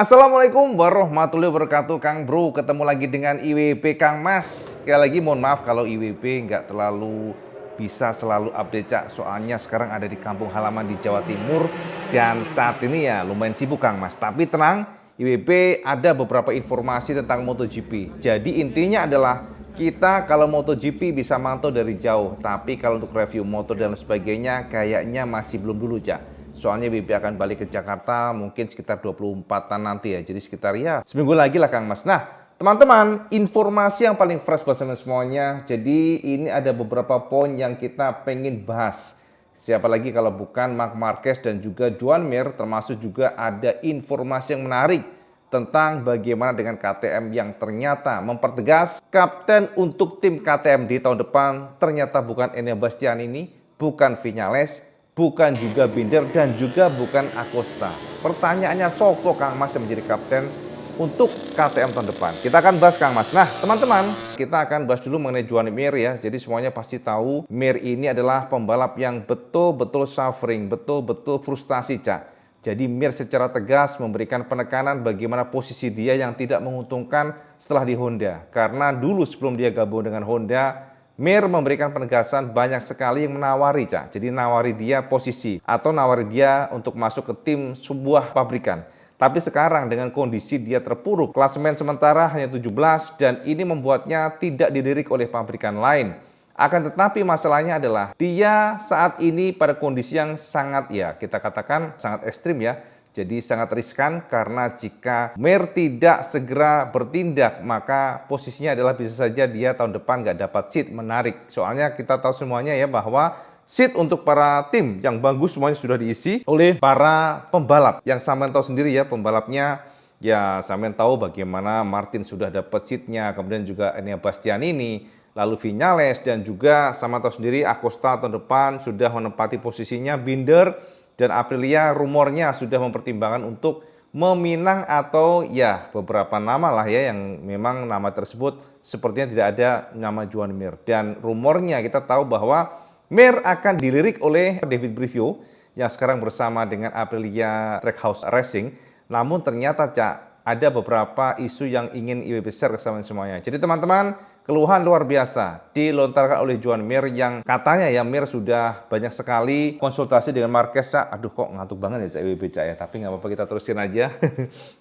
Assalamualaikum warahmatullahi wabarakatuh, Kang Bro. Ketemu lagi dengan IWB Kang Mas. Sekali lagi mohon maaf kalau IWB nggak terlalu bisa selalu update, Cak. Soalnya sekarang ada di kampung halaman di Jawa Timur dan saat ini ya lumayan sibuk, Kang Mas. Tapi tenang, IWB ada beberapa informasi tentang MotoGP. Jadi intinya adalah kita kalau MotoGP bisa mantau dari jauh, tapi kalau untuk review motor dan sebagainya kayaknya masih belum dulu, Cak. Soalnya Bibi akan balik ke Jakarta mungkin sekitar 24-an nanti ya. Jadi sekitar ya seminggu lagi lah Kang Mas. Nah teman-teman, informasi yang paling fresh buat semuanya. Jadi ini ada beberapa poin yang kita pengen bahas. Siapa lagi kalau bukan Marc Marquez dan juga Joan Mir, termasuk juga ada informasi yang menarik tentang bagaimana dengan KTM yang ternyata mempertegas kapten untuk tim KTM di tahun depan ternyata bukan Enea Bastianini, bukan Viñales, bukan juga Binder, dan juga bukan Acosta. Pertanyaannya, sopo Kang Mas yang menjadi kapten untuk KTM tahun depan? Kita akan bahas Kang Mas. Nah teman-teman, kita akan bahas dulu mengenai Joan Mir ya. Jadi semuanya pasti tahu Mir ini adalah pembalap yang betul-betul suffering, betul-betul frustasi, Cak. Jadi Mir secara tegas memberikan penekanan bagaimana posisi dia yang tidak menguntungkan setelah di Honda. Karena dulu sebelum dia gabung dengan Honda, Mir memberikan penegasan banyak sekali yang menawari, Cak. Jadi nawari dia posisi atau nawari dia untuk masuk ke tim sebuah pabrikan. Tapi sekarang dengan kondisi dia terpuruk, klasemen sementara hanya 17 dan ini membuatnya tidak dilirik oleh pabrikan lain. Akan tetapi masalahnya adalah dia saat ini pada kondisi yang sangat ya kita katakan sangat ekstrim ya. Jadi sangat riskan karena jika Mir tidak segera bertindak maka posisinya adalah bisa saja dia tahun depan nggak dapat seat menarik. Soalnya kita tahu semuanya ya bahwa seat untuk para tim yang bagus semuanya sudah diisi oleh para pembalap. Yang sampean tahu sendiri ya pembalapnya ya sampean tahu bagaimana Martin sudah dapat seatnya, kemudian juga Enea Bastianini, lalu Viñales dan juga sama tahu sendiri Acosta tahun depan sudah menempati posisinya, Binder dan Aprilia rumornya sudah mempertimbangkan untuk meminang atau ya beberapa nama lah ya yang memang nama tersebut sepertinya tidak ada nama Joan Mir. Dan rumornya kita tahu bahwa Mir akan dilirik oleh David Brivio yang sekarang bersama dengan Aprilia Trackhouse Racing. Namun ternyata Cak, ada beberapa isu yang ingin IWB share ke semuanya. Jadi teman-teman, keluhan luar biasa dilontarkan oleh Joan Mir yang katanya ya Mir sudah banyak sekali konsultasi dengan Marquez, Cak. Aduh kok ngantuk banget ya Cak IWB, Cak ya. Tapi nggak apa-apa, kita terusin aja.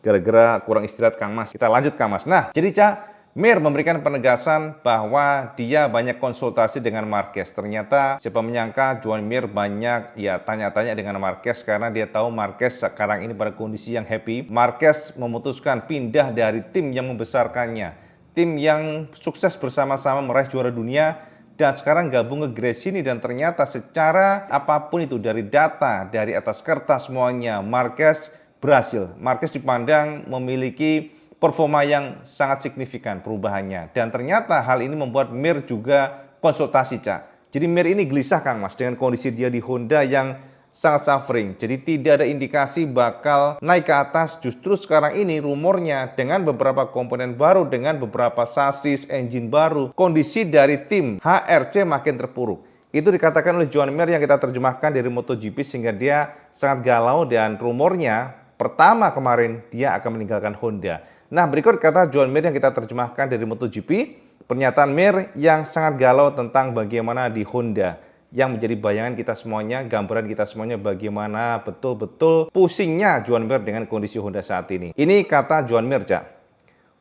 Gara-gara kurang istirahat Kang Mas. Kita lanjut Kang Mas. Nah jadi Cak, Mir memberikan penegasan bahwa dia banyak konsultasi dengan Marquez. Ternyata siapa menyangka Joan Mir banyak ya tanya-tanya dengan Marquez karena dia tahu Marquez sekarang ini pada kondisi yang happy. Marquez memutuskan pindah dari tim yang membesarkannya, tim yang sukses bersama-sama meraih juara dunia, dan sekarang gabung ke Gresini. Dan ternyata secara apapun itu dari data, dari atas kertas semuanya Marquez berhasil. Marquez dipandang memiliki performa yang sangat signifikan perubahannya. Dan ternyata hal ini membuat Mir juga konsultasi, Cak. Jadi Mir ini gelisah Kang Mas dengan kondisi dia di Honda yang sangat suffering. Jadi tidak ada indikasi bakal naik ke atas. Justru sekarang ini rumornya dengan beberapa komponen baru, dengan beberapa sasis, engine baru, kondisi dari tim HRC makin terpuruk. Itu dikatakan oleh Joan Mir yang kita terjemahkan dari MotoGP sehingga dia sangat galau dan rumornya pertama kemarin dia akan meninggalkan Honda. Nah berikut kata Joan Mir yang kita terjemahkan dari MotoGP, pernyataan Mir yang sangat galau tentang bagaimana di Honda, yang menjadi bayangan kita semuanya, gambaran kita semuanya bagaimana betul-betul pusingnya Joan Mir dengan kondisi Honda saat ini. Ini kata Joan Mir, Cak.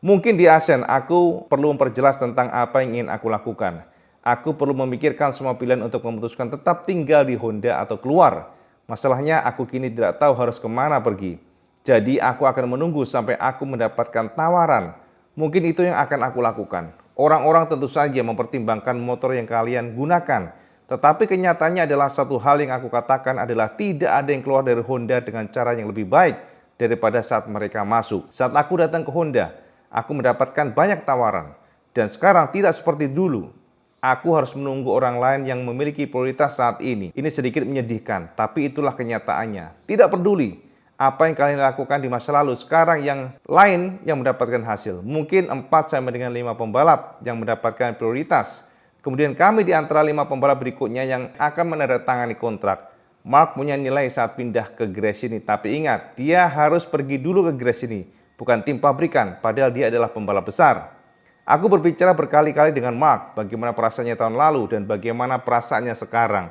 Mungkin di Asen aku perlu memperjelas tentang apa yang ingin aku lakukan. Aku perlu memikirkan semua pilihan untuk memutuskan tetap tinggal di Honda atau keluar. Masalahnya aku kini tidak tahu harus kemana pergi. Jadi aku akan menunggu sampai aku mendapatkan tawaran. Mungkin itu yang akan aku lakukan. Orang-orang tentu saja mempertimbangkan motor yang kalian gunakan. Tetapi kenyataannya adalah satu hal yang aku katakan adalah tidak ada yang keluar dari Honda dengan cara yang lebih baik daripada saat mereka masuk. Saat aku datang ke Honda, aku mendapatkan banyak tawaran. Dan sekarang tidak seperti dulu. Aku harus menunggu orang lain yang memiliki prioritas saat ini. Ini sedikit menyedihkan, tapi itulah kenyataannya. Tidak peduli apa yang kalian lakukan di masa lalu, sekarang yang lain yang mendapatkan hasil. Mungkin 4 sampai dengan 5 pembalap yang mendapatkan prioritas. Kemudian kami di antara 5 pembalap berikutnya yang akan menandatangani kontrak. Mark punya nilai saat pindah ke Gresini. Tapi ingat, dia harus pergi dulu ke Gresini, bukan tim pabrikan, padahal dia adalah pembalap besar. Aku berbicara berkali-kali dengan Mark, bagaimana perasaannya tahun lalu dan bagaimana perasaannya sekarang.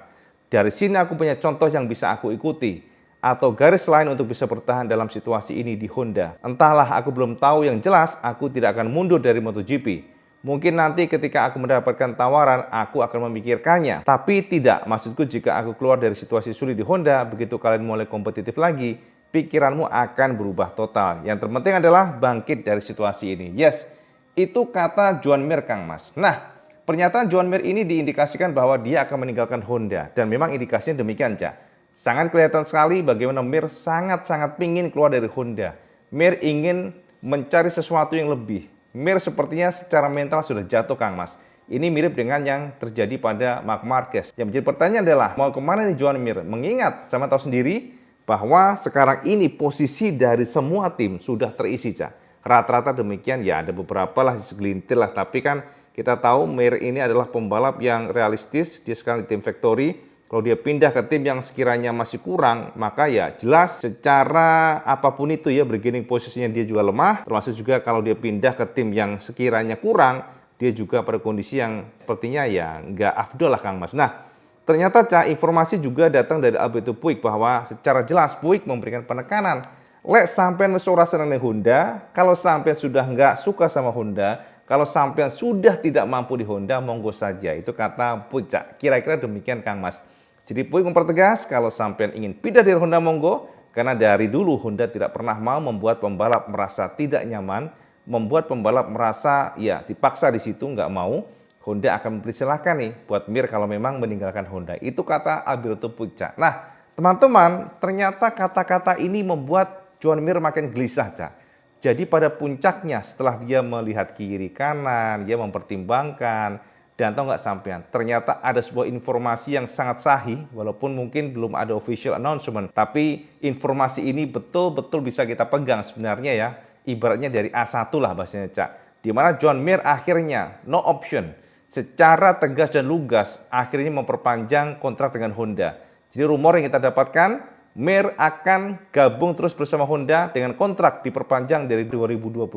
Dari sini aku punya contoh yang bisa aku ikuti, atau garis lain untuk bisa bertahan dalam situasi ini di Honda. Entahlah, aku belum tahu yang jelas, aku tidak akan mundur dari MotoGP. Mungkin nanti ketika aku mendapatkan tawaran, aku akan memikirkannya. Tapi tidak, maksudku jika aku keluar dari situasi sulit di Honda, begitu kalian mulai kompetitif lagi, pikiranmu akan berubah total. Yang terpenting adalah bangkit dari situasi ini. Yes, itu kata Joan Mir, Kang Mas. Nah, pernyataan Joan Mir ini diindikasikan bahwa dia akan meninggalkan Honda. Dan memang indikasinya demikian, Cak. Sangat kelihatan sekali bagaimana Mir sangat-sangat ingin keluar dari Honda. Mir ingin mencari sesuatu yang lebih. Mir sepertinya secara mental sudah jatuh, Kang Mas. Ini mirip dengan yang terjadi pada Marc Marquez. Yang menjadi pertanyaan adalah, mau kemana nih Joan Mir? Mengingat, sama tahu sendiri, bahwa sekarang ini posisi dari semua tim sudah terisi, Cak. Rata-rata demikian, ya ada beberapa lah, segelintir lah. Tapi kan kita tahu Mir ini adalah pembalap yang realistis. Dia sekarang di tim Factory. Kalau dia pindah ke tim yang sekiranya masih kurang, maka ya jelas secara apapun itu ya, bargaining posisinya dia juga lemah. Termasuk juga kalau dia pindah ke tim yang sekiranya kurang, dia juga pada kondisi yang sepertinya ya nggak afdol lah, Kang Mas. Nah, ternyata Cak, informasi juga datang dari Alberto Puig bahwa secara jelas Puig memberikan penekanan. Lek sampean wis ora seneng Honda, kalau sampean sudah nggak suka sama Honda, kalau sampean sudah tidak mampu di Honda, monggo saja. Itu kata Puig, Cak. Kira-kira demikian, Kang Mas. Jadi Puig mempertegas kalau sampean ingin pindah dari Honda, monggo. Karena dari dulu Honda tidak pernah mau membuat pembalap merasa tidak nyaman, membuat pembalap merasa ya dipaksa di situ, nggak mau. Honda akan mempersilahkan nih buat Mir kalau memang meninggalkan Honda. Itu kata Alberto Puig. Nah, teman-teman, ternyata kata-kata ini membuat Joan Mir makin gelisah, Cak. Jadi pada puncaknya setelah dia melihat kiri kanan, dia mempertimbangkan, dan tahu nggak sampean, ternyata ada sebuah informasi yang sangat sahih, walaupun mungkin belum ada official announcement, tapi informasi ini betul-betul bisa kita pegang sebenarnya ya, ibaratnya dari A1 lah bahasanya, Cak. Di mana Joan Mir akhirnya no option, secara tegas dan lugas akhirnya memperpanjang kontrak dengan Honda. Jadi rumor yang kita dapatkan, Mir akan gabung terus bersama Honda dengan kontrak diperpanjang dari 2025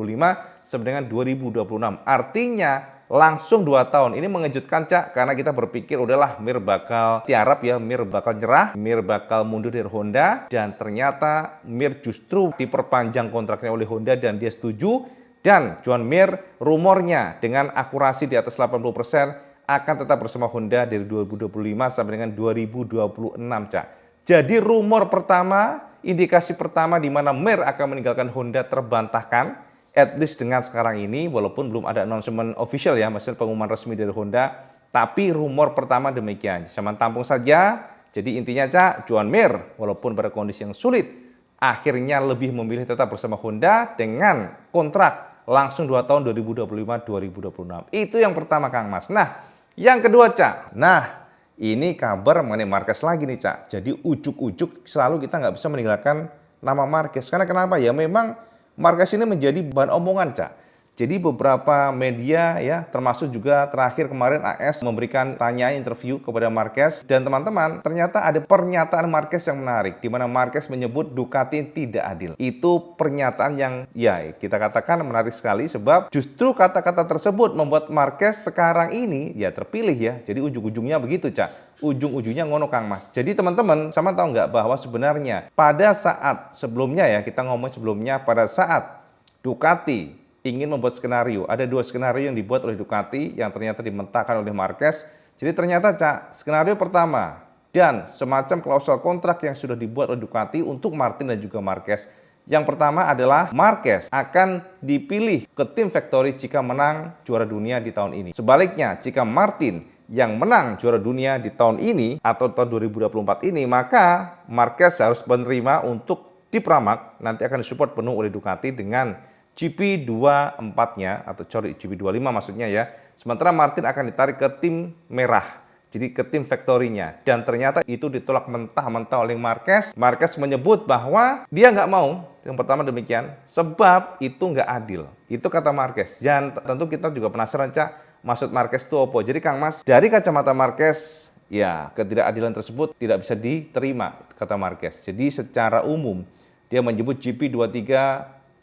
sampai dengan 2026. Artinya langsung 2 tahun. Ini mengejutkan, Cak, karena kita berpikir udahlah Mir bakal tiarap ya, Mir bakal nyerah, Mir bakal mundur dari Honda, dan ternyata Mir justru diperpanjang kontraknya oleh Honda dan dia setuju. Dan Joan Mir rumornya dengan akurasi di atas 80% akan tetap bersama Honda dari 2025 sampai dengan 2026, Cak. Jadi rumor pertama, indikasi pertama di mana Mir akan meninggalkan Honda terbantahkan. At least dengan sekarang ini, walaupun belum ada announcement official ya, maksudnya pengumuman resmi dari Honda, tapi rumor pertama demikian. Sama tampung saja. Jadi intinya, Cak, Joan Mir walaupun pada kondisi yang sulit, akhirnya lebih memilih tetap bersama Honda dengan kontrak langsung 2 tahun 2025-2026. Itu yang pertama, Kang Mas. Nah, yang kedua, Cak. Nah, ini kabar mengenai Marquez lagi nih, Cak. Jadi ujuk-ujuk selalu kita nggak bisa meninggalkan nama Marquez. Karena kenapa? Ya memang Marquez ini menjadi bahan omongan, Cak. Jadi beberapa media ya, termasuk juga terakhir kemarin AS memberikan tanya interview kepada Marquez. Dan teman-teman, ternyata ada pernyataan Marquez yang menarik, di mana Marquez menyebut Ducati tidak adil. Itu pernyataan yang ya kita katakan menarik sekali, sebab justru kata-kata tersebut membuat Marquez sekarang ini ya terpilih ya. Jadi ujung-ujungnya begitu, Cak. Ujung-ujungnya ngono, Kang Mas. Jadi teman-teman, sama tahu nggak bahwa sebenarnya pada saat sebelumnya ya, kita ngomong sebelumnya, pada saat Ducati ingin membuat skenario, ada 2 skenario yang dibuat oleh Ducati yang ternyata dimentahkan oleh Marquez. Jadi ternyata, Cak, skenario pertama dan semacam klausul kontrak yang sudah dibuat oleh Ducati untuk Martin dan juga Marquez. Yang pertama adalah Marquez akan dipilih ke tim Factory jika menang juara dunia di tahun ini. Sebaliknya, jika Martin yang menang juara dunia di tahun ini atau tahun 2024 ini, maka Marquez harus menerima untuk di Pramac nanti akan disupport penuh oleh Ducati dengan GP24-nya atau sorry GP25 maksudnya ya. Sementara Martin akan ditarik ke tim merah, jadi ke tim Factory-nya. Dan ternyata itu ditolak mentah-mentah oleh Marquez. Marquez menyebut bahwa dia nggak mau, yang pertama demikian, sebab itu nggak adil. Itu kata Marquez. Dan tentu kita juga penasaran, Cak, maksud Marquez itu apa? Jadi Kang Mas, dari kacamata Marquez, Ya, ketidakadilan tersebut tidak bisa diterima, kata Marquez. Jadi secara umum, dia menyebut GP23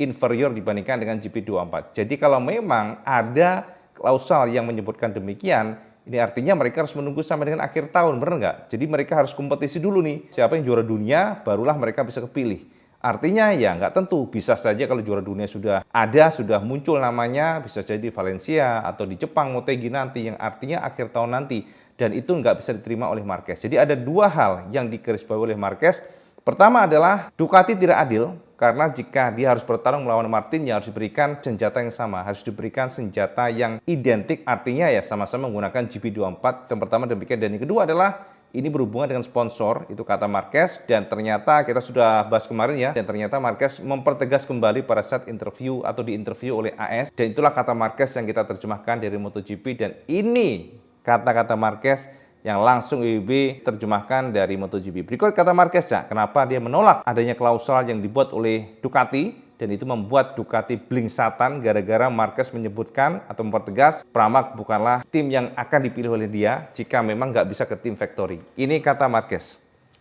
inferior dibandingkan dengan GP24. Jadi kalau memang ada klausal yang menyebutkan demikian, ini artinya mereka harus menunggu sampai dengan akhir tahun, benar nggak? Jadi mereka harus kompetisi dulu nih, siapa yang juara dunia, barulah mereka bisa kepilih. Artinya ya nggak tentu, bisa saja kalau juara dunia sudah ada, sudah muncul namanya, bisa jadi di Valencia atau di Jepang Motegi nanti, yang artinya akhir tahun nanti. Dan itu nggak bisa diterima oleh Marquez. Jadi ada dua hal yang digarisbawahi oleh Marquez. Pertama adalah Ducati tidak adil, karena jika dia harus bertarung melawan Martin, ya harus diberikan senjata yang sama, harus diberikan senjata yang identik, artinya ya sama-sama menggunakan GP24. Yang pertama demikian, dan yang kedua adalah ini berhubungan dengan sponsor, itu kata Marquez, dan ternyata kita sudah bahas kemarin ya, dan ternyata Marquez mempertegas kembali pada saat interview atau diinterview oleh AS, dan itulah kata Marquez yang kita terjemahkan dari MotoGP, dan ini kata-kata Marquez yang langsung WWB terjemahkan dari MotoGP. Berikut kata Marquez, Cak, kenapa dia menolak adanya klausal yang dibuat oleh Ducati, dan itu membuat Ducati blingsatan gara-gara Marquez menyebutkan atau mempertegas Pramac bukanlah tim yang akan dipilih oleh dia jika memang nggak bisa ke tim factory. Ini kata Marquez.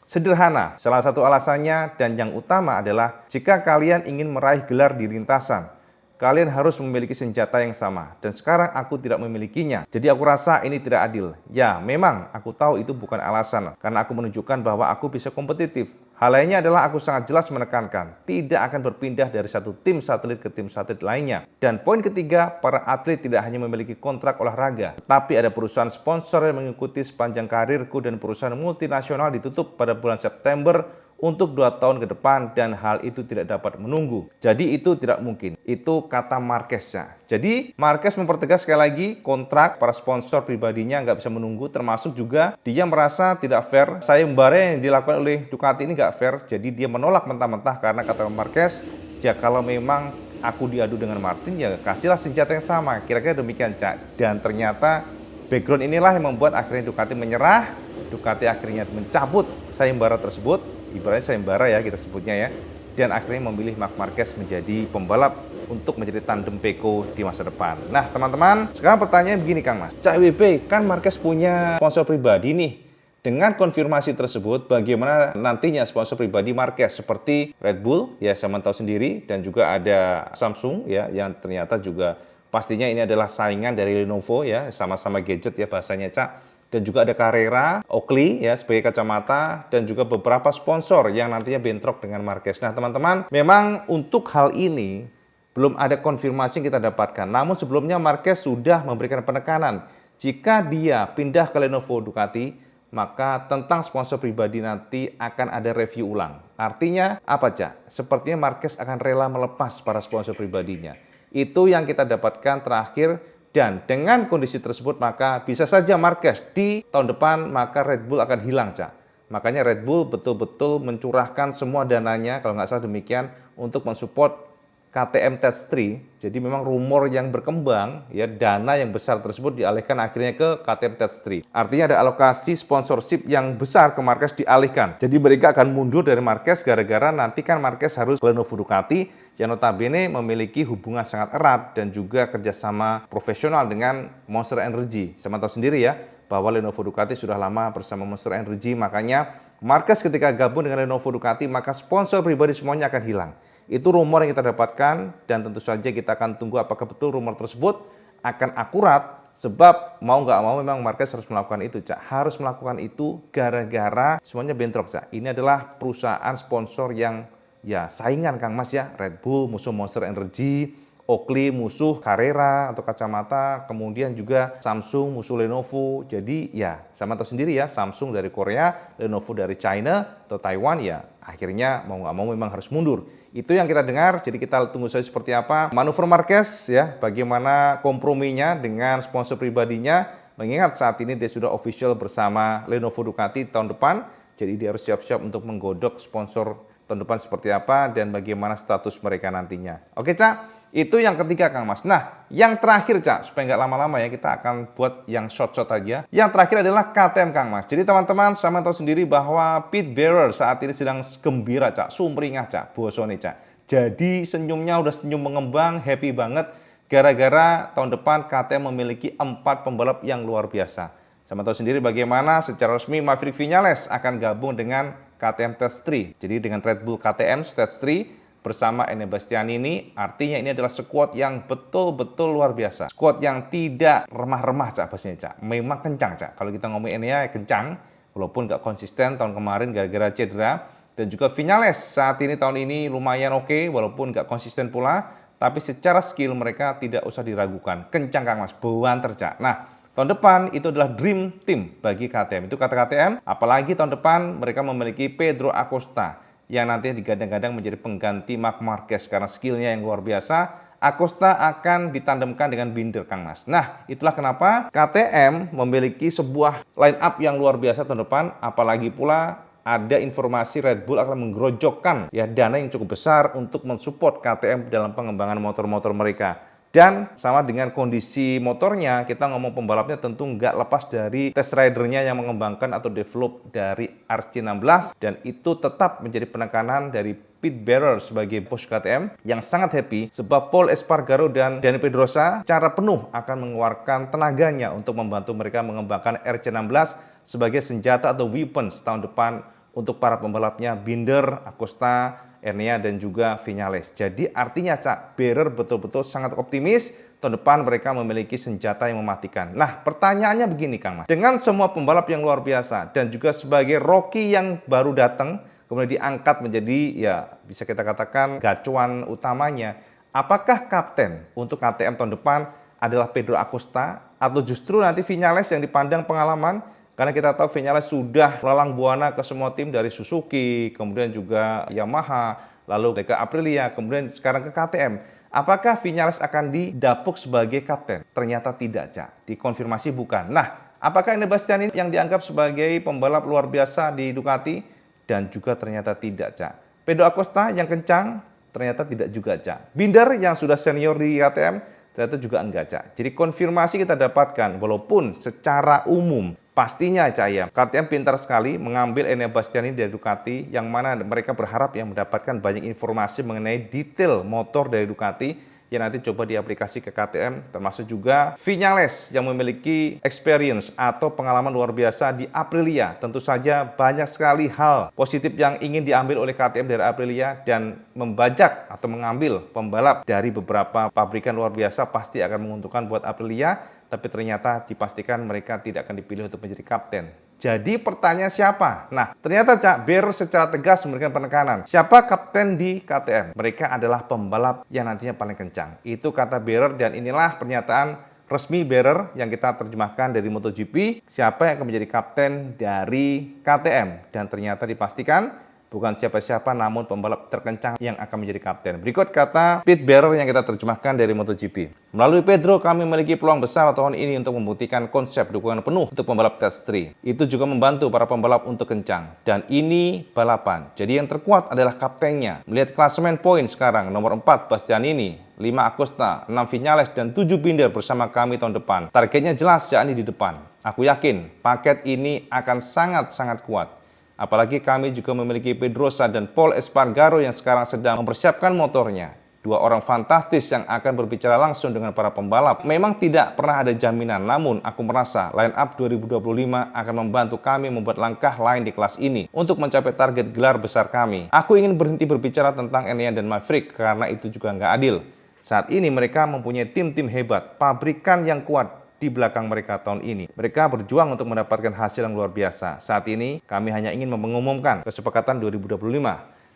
Sederhana, salah satu alasannya dan yang utama adalah jika kalian ingin meraih gelar di lintasan, kalian harus memiliki senjata yang sama, dan sekarang aku tidak memilikinya. Jadi aku rasa ini tidak adil. Ya, memang aku tahu itu bukan alasan, karena aku menunjukkan bahwa aku bisa kompetitif. Hal lainnya adalah aku sangat jelas menekankan, tidak akan berpindah dari satu tim satelit ke tim satelit lainnya. Dan poin ketiga, para atlet tidak hanya memiliki kontrak olahraga, tetapi ada perusahaan sponsor yang mengikuti sepanjang karirku, dan perusahaan multinasional ditutup pada bulan September untuk 2 tahun ke depan, dan hal itu tidak dapat menunggu. Jadi itu tidak mungkin. Itu kata Marquez-nya. Jadi Marquez mempertegas sekali lagi, kontrak para sponsor pribadinya nggak bisa menunggu, termasuk juga dia merasa tidak fair. Sayembara yang dilakukan oleh Ducati ini nggak fair, jadi dia menolak mentah-mentah karena kata Marquez, ya kalau memang aku diadu dengan Martin, ya kasihlah senjata yang sama. Kira-kira demikian, Cak. Dan ternyata background inilah yang membuat akhirnya Ducati menyerah. Ducati akhirnya mencabut sayembara tersebut, ibaratnya sayembara ya kita sebutnya ya, dan akhirnya memilih Marc Marquez menjadi pembalap untuk menjadi tandem Pecco di masa depan. Nah teman-teman, sekarang pertanyaannya begini Kang Mas, Cak WP kan Marquez punya sponsor pribadi nih. Dengan konfirmasi tersebut, bagaimana nantinya sponsor pribadi Marquez seperti Red Bull ya, sama tahu sendiri, dan juga ada Samsung ya, yang ternyata juga pastinya ini adalah saingan dari Lenovo ya, sama-sama gadget ya bahasanya, Cak. Dan juga ada Carrera, Oakley ya sebagai kacamata, dan juga beberapa sponsor yang nantinya bentrok dengan Marquez. Nah teman-teman, memang untuk hal ini belum ada konfirmasi yang kita dapatkan. Namun sebelumnya Marquez sudah memberikan penekanan, jika dia pindah ke Lenovo Ducati, maka tentang sponsor pribadi nanti akan ada review ulang. Artinya apa, Cak? Sepertinya Marquez akan rela melepas para sponsor pribadinya. Itu yang kita dapatkan terakhir. Dan dengan kondisi tersebut maka bisa saja Marquez di tahun depan maka Red Bull akan hilang, Cak. Makanya Red Bull betul-betul mencurahkan semua dananya, kalau nggak salah demikian, untuk mensupport KTM Tet3. Jadi memang rumor yang berkembang ya, dana yang besar tersebut dialihkan akhirnya ke KTM Tet3. Artinya ada alokasi sponsorship yang besar ke Marquez dialihkan. Jadi mereka akan mundur dari Marquez gara-gara nanti kan Marquez harus ke Lenovo Ducati yang notabene memiliki hubungan sangat erat dan juga kerjasama profesional dengan Monster Energy. Sama tahu sendiri ya, bahwa Lenovo Ducati sudah lama bersama Monster Energy, makanya Marquez ketika gabung dengan Lenovo Ducati, maka sponsor pribadi semuanya akan hilang. Itu rumor yang kita dapatkan, dan tentu saja kita akan tunggu apakah betul rumor tersebut akan akurat, sebab mau nggak mau memang Marquez harus melakukan itu, Cak. Harus melakukan itu gara-gara semuanya bentrok, Cak. Ini adalah perusahaan sponsor yang ya saingan Kang Mas ya, Red Bull musuh Monster Energy, Oakley musuh Carrera atau kacamata, kemudian juga Samsung musuh Lenovo. Jadi ya sama tahu sendiri ya, Samsung dari Korea, Lenovo dari China atau Taiwan, ya akhirnya mau nggak mau memang harus mundur. Itu yang kita dengar, jadi kita tunggu saja seperti apa manuver Marquez ya, bagaimana komprominya dengan sponsor pribadinya, mengingat saat ini dia sudah official bersama Lenovo Ducati tahun depan, jadi dia harus siap-siap untuk menggodok sponsor tahun depan seperti apa dan bagaimana status mereka nantinya. Oke, Cak, itu yang ketiga Kang Mas. Nah, yang terakhir, Cak, supaya nggak lama-lama ya, kita akan buat yang short-short aja. Yang terakhir adalah KTM Kang Mas. Jadi teman-teman sama tahu sendiri bahwa Pete Bearer saat ini sedang gembira, Cak, sumringah, Cak, bosone, Cak. Jadi senyumnya udah senyum mengembang, happy banget gara-gara tahun depan KTM memiliki 4 pembalap yang luar biasa. Sama tahu sendiri bagaimana secara resmi Maverick Viñales akan gabung dengan KTM Stage 3. Jadi dengan Red Bull KTM Stage 3 bersama Enea Bastianini, artinya ini adalah squad yang betul-betul luar biasa. Squad yang tidak remah-remah, Cak, pastinya, Cak. Memang kencang, Cak. Kalau kita ngomong Enea, kencang. Walaupun nggak konsisten tahun kemarin gara-gara cedera. Dan juga Viñales saat ini tahun ini lumayan oke, walaupun nggak konsisten pula. Tapi secara skill mereka tidak usah diragukan. Kencang, Kang Mas. Banter, Cak. Nah, tahun depan itu adalah dream team bagi KTM. Itu kata KTM, apalagi tahun depan mereka memiliki Pedro Acosta yang nantinya digadang-gadang menjadi pengganti Marc Marquez karena skillnya yang luar biasa. Acosta akan ditandemkan dengan Binder, Kang Mas. Nah, itulah kenapa KTM memiliki sebuah line up yang luar biasa tahun depan, apalagi pula ada informasi Red Bull akan menggerojokkan ya dana yang cukup besar untuk mensupport KTM dalam pengembangan motor-motor mereka. Dan sama dengan kondisi motornya, kita ngomong pembalapnya tentu nggak lepas dari test ridernya yang mengembangkan atau develop dari RC16. Dan itu tetap menjadi penekanan dari Pete Bearer sebagai bos KTM yang sangat happy sebab Pol Espargaro dan Dani Pedrosa secara penuh akan mengeluarkan tenaganya untuk membantu mereka mengembangkan RC16 sebagai senjata atau weapons tahun depan untuk para pembalapnya Binder, Acosta, Enea, dan juga Viñales. Jadi artinya, Cak, Bearer betul-betul sangat optimis tahun depan mereka memiliki senjata yang mematikan. Nah, pertanyaannya begini, Kang Mas. Dengan semua pembalap yang luar biasa dan juga sebagai rookie yang baru datang, kemudian diangkat menjadi, ya bisa kita katakan gacuan utamanya, apakah kapten untuk KTM tahun depan adalah Pedro Acosta atau justru nanti Viñales yang dipandang pengalaman? Karena kita tahu Viñales sudah melalang buana ke semua tim dari Suzuki, kemudian juga Yamaha, lalu ke Aprilia, kemudian sekarang ke KTM. Apakah Viñales akan didapuk sebagai kapten? Ternyata tidak, Cak. Dikonfirmasi bukan. Nah, apakah Enea Bastianini yang dianggap sebagai pembalap luar biasa di Ducati? Dan juga ternyata tidak, Cak. Pedro Acosta yang kencang? Ternyata tidak juga, Cak. Binder yang sudah senior di KTM? Ternyata juga enggak, Cak. Jadi konfirmasi kita dapatkan, walaupun secara umum pastinya, Cak, ya, KTM pintar sekali mengambil Enea Bastianini dari Ducati, yang mana mereka berharap yang mendapatkan banyak informasi mengenai detail motor dari Ducati yang nanti coba diaplikasi ke KTM, termasuk juga Viñales yang memiliki experience atau pengalaman luar biasa di Aprilia. Tentu saja banyak sekali hal positif yang ingin diambil oleh KTM dari Aprilia, dan membajak atau mengambil pembalap dari beberapa pabrikan luar biasa pasti akan menguntungkan buat Aprilia. Tapi ternyata dipastikan mereka tidak akan dipilih untuk menjadi kapten. Jadi pertanyaan siapa? Nah, ternyata, Cak, Bearer secara tegas memberikan penekanan. Siapa kapten di KTM? Mereka adalah pembalap yang nantinya paling kencang. Itu kata Bearer, dan inilah pernyataan resmi Bearer yang kita terjemahkan dari MotoGP. Siapa yang akan menjadi kapten dari KTM? Dan ternyata dipastikan bukan siapa-siapa, namun pembalap terkencang yang akan menjadi kapten. Berikut kata Pete Bearer yang kita terjemahkan dari MotoGP. Melalui Pedro, kami memiliki peluang besar tahun ini untuk membuktikan konsep dukungan penuh untuk pembalap Stage 3. Itu juga membantu para pembalap untuk kencang. Dan ini balapan. Jadi yang terkuat adalah kaptennya. Melihat klasemen poin sekarang, nomor 4 Bastianini, 5 Acosta, 6 Viñales, dan 7 Binder bersama kami tahun depan. Targetnya jelas, yakni di depan. Aku yakin paket ini akan sangat-sangat kuat. Apalagi kami juga memiliki Pedrosa dan Pol Espargaro yang sekarang sedang mempersiapkan motornya. Dua orang fantastis yang akan berbicara langsung dengan para pembalap. Memang tidak pernah ada jaminan, namun aku merasa line up 2025 akan membantu kami membuat langkah lain di kelas ini untuk mencapai target gelar besar kami. Aku ingin berhenti berbicara tentang Enea dan Maverick karena itu juga nggak adil. Saat ini mereka mempunyai tim-tim hebat, pabrikan yang kuat di belakang mereka tahun ini. Mereka berjuang untuk mendapatkan hasil yang luar biasa. Saat ini kami hanya ingin mengumumkan kesepakatan 2025.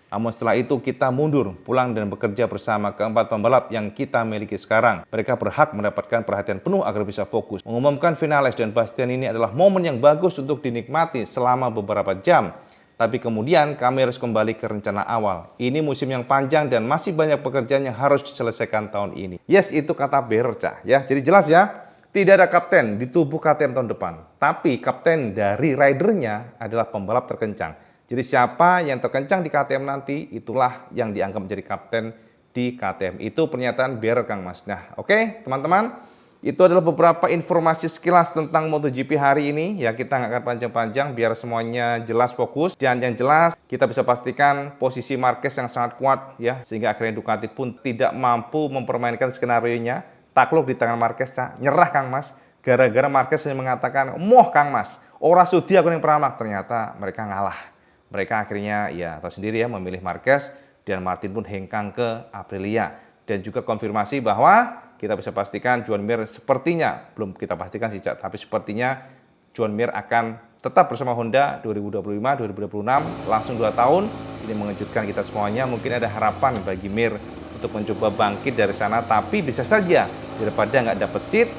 Namun setelah itu kita mundur, pulang dan bekerja bersama keempat pembalap yang kita miliki sekarang. Mereka berhak mendapatkan perhatian penuh agar bisa fokus. Mengumumkan Viñales dan Bastianini adalah momen yang bagus untuk dinikmati selama beberapa jam. Tapi kemudian kami harus kembali ke rencana awal. Ini musim yang panjang dan masih banyak pekerjaan yang harus diselesaikan tahun ini. Yes, itu kata Bearer, Cak. Ya, jadi jelas ya. Tidak ada kapten di tubuh KTM tahun depan, tapi kapten dari ridernya adalah pembalap terkencang. Jadi siapa yang terkencang di KTM nanti, itulah yang dianggap menjadi kapten di KTM. Itu pernyataan Bearer, Kang Mas. Nah, oke, teman-teman, itu adalah beberapa informasi sekilas tentang MotoGP hari ini. Ya, kita nggak akan panjang-panjang biar semuanya jelas, fokus. Dan yang jelas, kita bisa pastikan posisi Marquez yang sangat kuat, ya, sehingga akhirnya Ducati pun tidak mampu mempermainkan skenario-nya. Takluk di tangan Marquez, Cak. Nyerah, Kang Mas. Gara-gara Marquez yang mengatakan, moh Kang Mas, ora sudi aku yang peramak. Ternyata mereka ngalah. Mereka akhirnya ya tahu sendiri ya memilih Marquez dan Martin pun hengkang ke Aprilia. Dan juga konfirmasi bahwa kita bisa pastikan Joan Mir sepertinya, belum kita pastikan sih Cak, tapi sepertinya Joan Mir akan tetap bersama Honda 2025-2026, langsung 2 tahun. Ini mengejutkan kita semuanya, mungkin ada harapan bagi Mir untuk mencoba bangkit dari sana, tapi bisa saja daripada nggak dapet seat,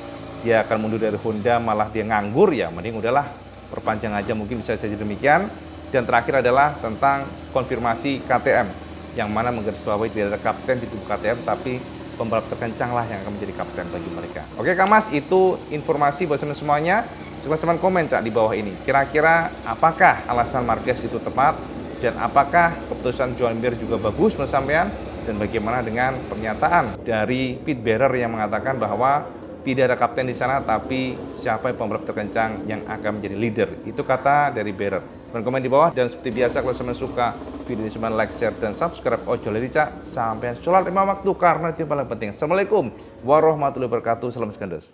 dia akan mundur dari Honda, malah dia nganggur, ya mending udahlah perpanjang aja, mungkin bisa jadi demikian. Dan terakhir adalah tentang konfirmasi KTM, yang mana menggarisbawahi tidak ada kapten di tubuh KTM, tapi pembalap terkencang lah yang akan menjadi kapten bagi mereka. Oke Kang Mas, itu informasi buat semuanya. Silahkan komen Cak di bawah ini. Kira-kira apakah alasan Marquez itu tepat? Dan apakah keputusan Joan Mir juga bagus menurut sampean? Dan bagaimana dengan pernyataan dari Pit Bearer yang mengatakan bahwa tidak ada kapten di sana, tapi siapa yang pembalap terkencang yang akan menjadi leader. Itu kata dari Bearer. Dan komen di bawah, dan seperti biasa kalau kalian suka video ini, like, share, dan subscribe. Ojo lali Cak, sampai sholat 5 waktu karena itu yang paling penting. Assalamualaikum warahmatullahi wabarakatuh. Salam sekandos.